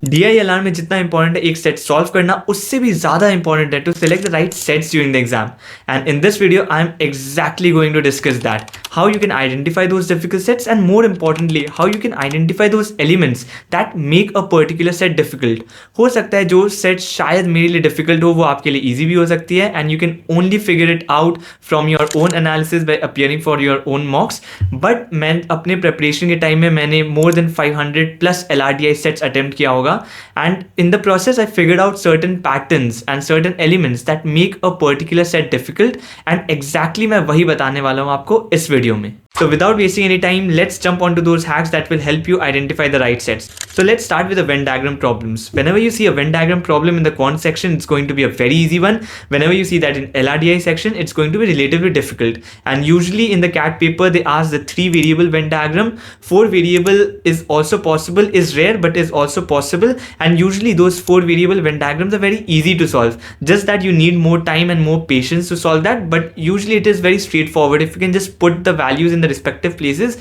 DILR में जितना important है एक सेट सॉल्व करना, उससे भी ज़्यादा इंपॉर्टेंट है to select the right sets during the exam. And in this video I am exactly going to discuss that, how you can identify those difficult sets, and more importantly how you can identify those elements that make a particular set difficult. हो सकता है जो set शायद मेरे लिए difficult हो वो आपके लिए easy भी हो सकती है, and you can only figure it out from your own analysis by appearing for your own mocks. But मैं अपने preparation के time में मैंने more than 500 plus LRDI sets attempt किया होगा, and in the process I figured out certain patterns and certain elements that make a particular set difficult, and exactly मैं वही बताने वाला हूँ आपको इस वीडियो में. So without wasting any time, let's jump onto those hacks that will help you identify the right sets. So let's start with the Venn diagram problems. Whenever you see a Venn diagram problem in the quant section, it's going to be a very easy one. Whenever you see that in LRDI section, it's going to be relatively difficult. And usually in the CAT paper, they ask the 3 variable Venn diagram. 4 variable is also possible, is rare, but is also possible. And usually those 4 variable Venn diagrams are very easy to solve. Just that you need more time and more patience to solve that. But usually it is very straightforward. If you can just put the values in the respective places,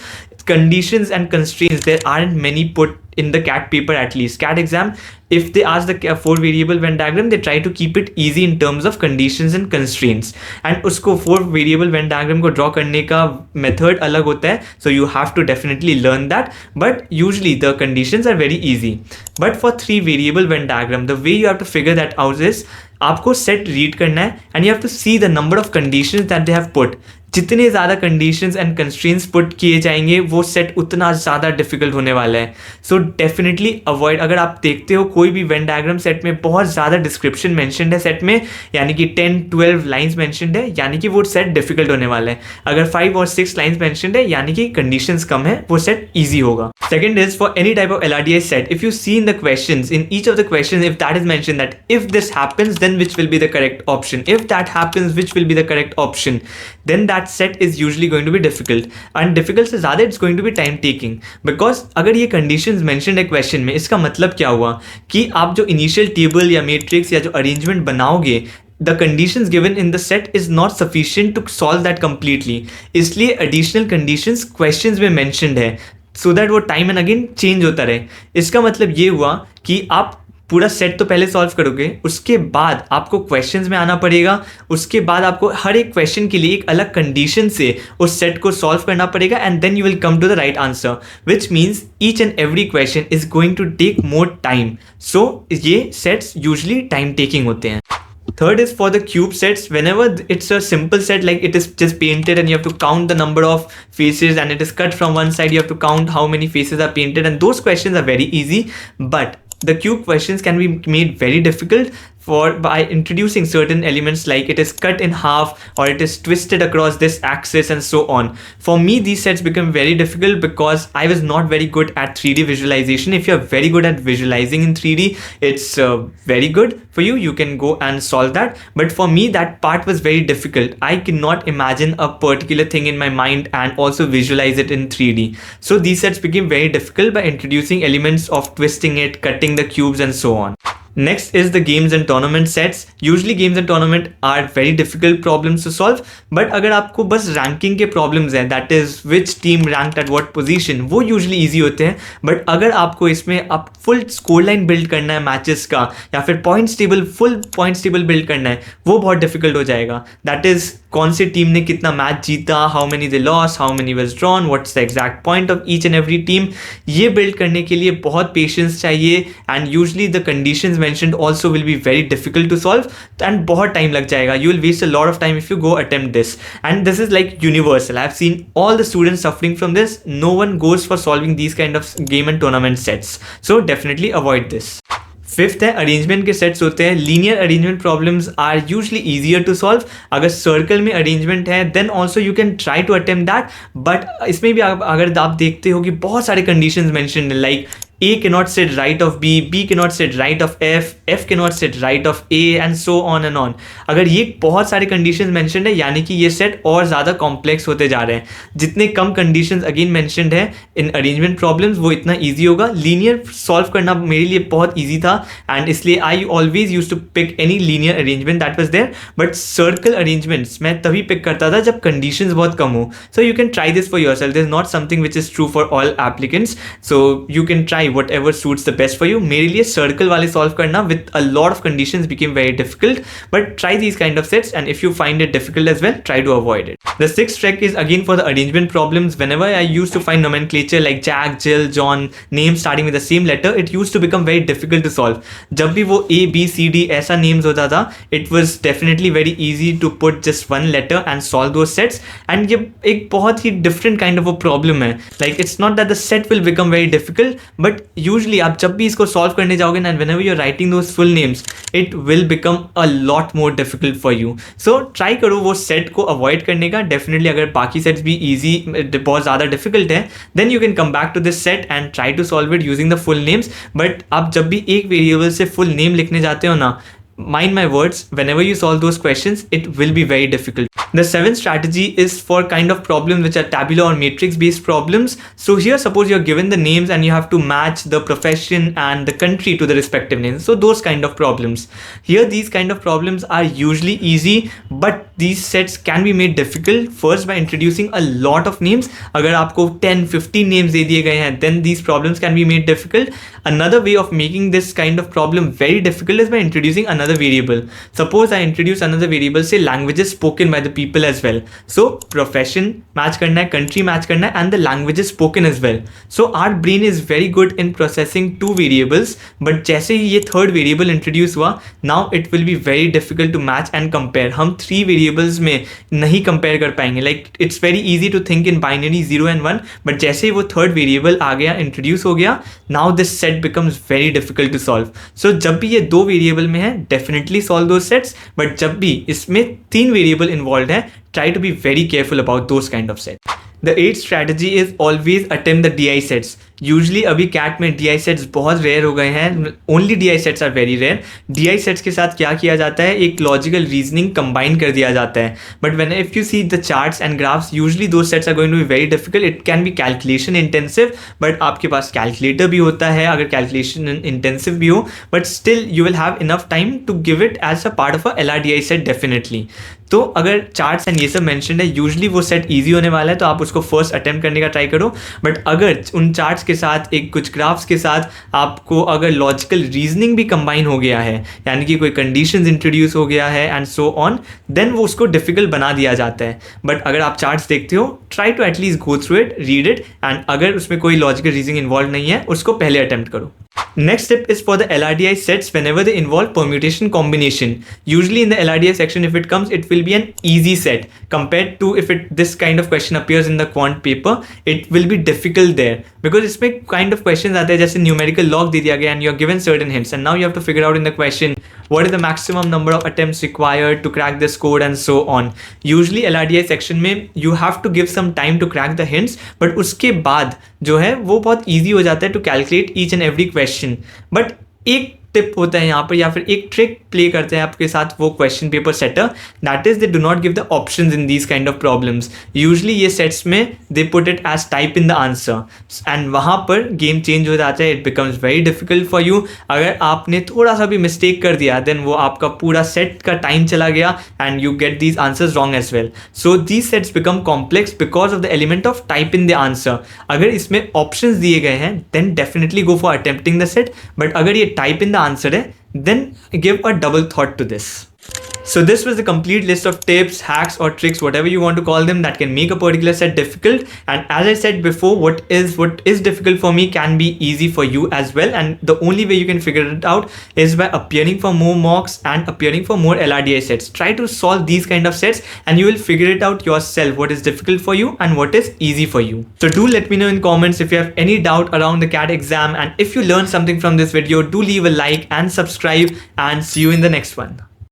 conditions and constraints, there aren't many put in the CAT paper. At least CAT exam, if they ask the 4 variable Venn diagram, they try to keep it easy in terms of conditions and constraints. And उसको 4 variable Venn diagram को draw करने का method अलग होता है, so you have to definitely learn that. But usually the conditions are very easy. But for 3 variable Venn diagram, the way you have to figure that out is आपको set read करना है, and you have to see the number of conditions that they have put. जितने ज़्यादा conditions and constraints put किए जाएंगे वो set उतना ज़्यादा डिफिकल्ट होने वाला है. So definitely avoid. अगर आप देखते हो कोई भी वेन डायग्राम सेट में बहुत ज़्यादा डिस्क्रिप्शन मेंशन्ड है सेट में, यानी कि 10-12 लाइंस मेंशन्ड है, यानी कि वो सेट डिफिकल्ट होने वाला है. अगर 5 और 6 लाइंस मेंशन्ड है, यानी कि कंडीशंस कम है, वो सेट ईजी होगा. Second is for any type of LRDI set, if you see in the questions, in each of the questions, if that is mentioned that if this happens, then which will be the correct option? If that happens, which will be the correct option? Then that set is usually going to be difficult. And difficult से ज़्यादा it's going to be time taking. Because अगर ये conditions mentioned है question में, इसका मतलब क्या हुआ कि आप जो initial table या matrix या जो arrangement बनाओगे, the conditions given in the set is not sufficient to solve that completely. इसलिए additional conditions questions में mentioned है, so that वो टाइम एंड अगेन चेंज होता रहे. इसका मतलब ये हुआ कि आप पूरा सेट तो पहले सॉल्व करोगे, उसके बाद आपको क्वेश्चंस में आना पड़ेगा, उसके बाद आपको हर एक क्वेश्चन के लिए एक अलग कंडीशन से उस सेट को सॉल्व करना पड़ेगा, and then you will come to the right answer, which means each and every question is going to take more time. So ये सेट्स यूजली टाइम टेकिंग होते हैं. Third is for the cube sets. Whenever it's a simple set, like it is just painted and you have to count the number of faces, and it is cut from one side, you have to count how many faces are painted, and those questions are very easy. But the cube questions can be made very difficult by introducing certain elements, like it is cut in half or it is twisted across this axis and so on. For me, these sets become very difficult because I was not very good at 3D visualization. If you're very good at visualizing in 3D, it's very good for you. You can go and solve that. But for me, that part was very difficult. I cannot imagine a particular thing in my mind and also visualize it in 3D. So these sets became very difficult by introducing elements of twisting it, cutting the cubes and so on. Next is the games and tournament sets. Usually games and tournament are very difficult problems to solve, but अगर आपको बस ranking के problems हैं, that is which team ranked at what position, वो usually easy होते हैं. but अगर आपको इसमें आप full score line build करना है matches का, या फिर points table, full points table build करना है, वो बहुत difficult हो जाएगा. that is कौन सी टीम ने कितना मैच जीता, how many they lost, how many was drawn, what's the exact point of each and every team, ये build करने के लिए बहुत patience चाहिए, and usually the conditions mentioned also will be very difficult to solve, and बहुत time लग जाएगा. You will waste a lot of time if you go attempt this, and this is like universal. I have seen all the students suffering from this. No one goes for solving these kind of game and tournament sets, so definitely avoid this. Fifth है arrangement के sets होते हैं. Linear arrangement problems are usually easier to solve. अगर circle में arrangement है then also you can try to attempt that, but इसमें भी अगर आप देखते हो कि बहुत सारे कंडीशंस मेंशन्ड है, like A cannot sit right of B, B cannot sit right of F, F cannot sit right of A, and so on and on. अगर ये बहुत सारे conditions mentioned है, यानी कि ये set और ज़्यादा complex होते जा रहे हैं. जितने कम conditions again mentioned है in arrangement problems, वो इतना easy होगा. Linear solve करना मेरे लिए बहुत easy था, and इसलिए I always used to pick any linear arrangement that was there. But circle arrangements मैं तभी pick करता था जब conditions बहुत कम हो. So you can try this for yourself. This is not something which is true for all applicants. So you can try whatever suits the best for you. मेरे लिए circle वाले solve करना with a lot of conditions became very difficult, but try these kind of sets, and if you find it difficult as well, try to avoid it. The sixth trick is again for the arrangement problems. Whenever I used to find nomenclature like Jack, Jill, John, names starting with the same letter, it used to become very difficult to solve. जब भी वो A, B, C, D ऐसा names होता था, it was definitely very easy to put just one letter and solve those sets. And ये एक बहुत ही different kind of a problem है. Like it's not that the set will become very difficult, but usually आप जब भी इसको solve करने जाओगे and whenever you're writing those full names, it will become a lot more difficult for you. So try करो वो set को avoid करने का. Definitely अगर बाकी sets भी easy बहुत ज़्यादा difficult है, then you can come back to this set and try to solve it using the full names. But आप जब भी एक variable से full name लिखने जाते हो ना, mind my words, whenever you solve those questions, it will be very difficult. The seventh strategy is for kind of problems which are tabular or matrix based problems. So here suppose you're given the names and you have to match the profession and the country to the respective names. So those kind of problems. Here these kind of problems are usually easy, but these sets can be made difficult first by introducing a lot of names. अगर आपको 10-15 names दे दिए गए हैं, then these problems can be made difficult. Another way of making this kind of problem very difficult is by introducing another variable. Suppose I introduce another variable, say languages spoken by the people as well. So profession match करना है, country match करना है, and the languages spoken as well. So our brain is very good in processing two variables, but जैसे ही ये third variable introduce हुआ, now it will be very difficult to match and compare. हम three variables में नहीं compare कर पाएंगे. Like it's very easy to think in binary 0 and 1, but जैसे ही वो third variable आ गया, introduce हो गया, now this set becomes very difficult to solve. So जब भी ये दो variable में है, definitely solve those sets, but जब भी इसमें तीन variable involved है, try to be very careful about those kind of sets. The eighth strategy is always attempt the DI sets. Usually अभी CAT में DI sets बहुत rare हो गए हैं. Only DI sets are very rare. DI sets के साथ क्या किया जाता है, एक logical reasoning combine कर दिया जाता है. But when if you see the charts and graphs, usually those sets are going to be very difficult. It can be calculation intensive, but आपके पास calculator भी होता है अगर calculation intensive भी हो, but still you will have enough time to give it as a part of a LRDI set definitely. तो अगर charts and ये सब मेंशन्ड है, यूजली वो सेट इजी होने वाला है, तो आप उसको फर्स्ट अटेम्प्ट करने का ट्राई करो. बट अगर उन चार्ट्स के साथ एक कुछ ग्राफ्स के साथ आपको अगर लॉजिकल रीजनिंग भी कंबाइन हो गया है, यानी कि कोई कंडीशंस इंट्रोड्यूस हो गया है एंड सो ऑन, देन वो उसको डिफिकल्ट बना दिया जाता है. बट अगर आप चार्ट्स देखते हो, try to at least go through it, read it, and अगर उसमें कोई लॉजिकल रीजनिंग इन्वॉल्व नहीं है, उसको पहले अटेम्प्ट करो. Next step is for the LRDI sets whenever they involve permutation combination. Usually in the LRDI section, if it comes, it will be an easy set compared to if this kind of question appears in the quant paper, it will be difficult there because इसमें kind of questions आते हैं जैसे numerical log दे दिया गया and you are given certain hints and now you have to figure out in the question what is the maximum number of attempts required to crack this code and so on. Usually LRDI section में you have to give some time to crack the hints, but उसके बाद जो है वो बहुत easy हो जाता है to calculate each and every question. But एक टिप होता है यहाँ पर या फिर एक ट्रिक प्ले करते हैं आपके साथ वो question paper setter, that is they do not give the options in these kind of problems. Usually ये सेट्स में they put it as type in the answer and वहाँ पर गेम चेंज हो जाता है. It becomes very difficult for you. अगर आपने थोड़ा सा भी मिस्टेक कर दिया देन वो आपका पूरा सेट का टाइम चला गया and you get these answers wrong as well. So these sets become complex because of the element of type in the answer. अगर इसमें ऑप्शंस दिए गए हैं then definitely go for attempting the set, but अगर ये type in the answer hai, then give a double thought to this. So this was the complete list of tips, hacks or tricks, whatever you want to call them, that can make a particular set difficult. And as I said before, what is difficult for me can be easy for you as well. And the only way you can figure it out is by appearing for more mocks and appearing for more LRDI sets. Try to solve these kind of sets and you will figure it out yourself, what is difficult for you and what is easy for you. So do let me know in comments if you have any doubt around the CAT exam, and if you learned something from this video, do leave a like and subscribe, and see you in the next one.